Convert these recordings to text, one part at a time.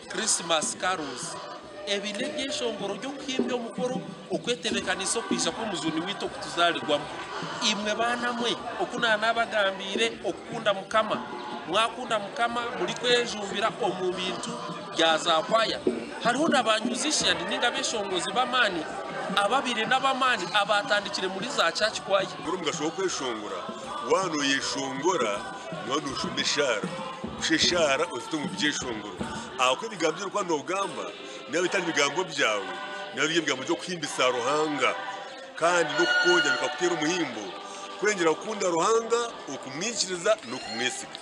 Christmas carols ebinege shongoro ryo kuhimbya omukoro okwetebekaniso kwisha ko muzuni wito kutuzaligwamo imwe bana mwe okunana abagambire okukunda mukama mwakunda mukama muri kwejumbira omu bintu byazakwaya hariho nabanyuzisha ninga beshongozi bamani ababire n'abamani abatandikire muri za church kwaya urumva gashobo kweshongora wano yeshongora none ushumeshara usheshara uzitungu byeshongoro akwe bigambye kwa ntogamba nawe bitari bigambo byawe nawe bigambo byo kwimbisa ruhanga kandi no kukonja bikakutera umuhimbo kwengera ukunda ruhanga ukumwikiriza no kumwesiga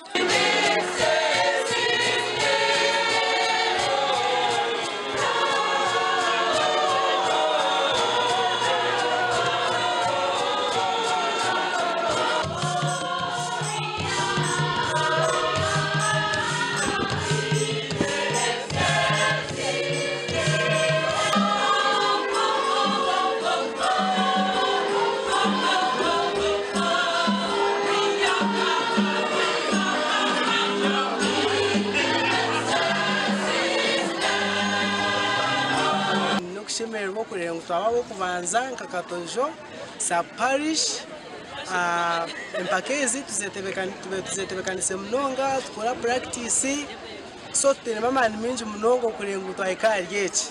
Shemerwa kurenga twababo kubanza nkakatojo sa parish empakezi tuzetebekanise mnonga tukora practice so tene mama ni minji mnongo kurenga twaikari yechi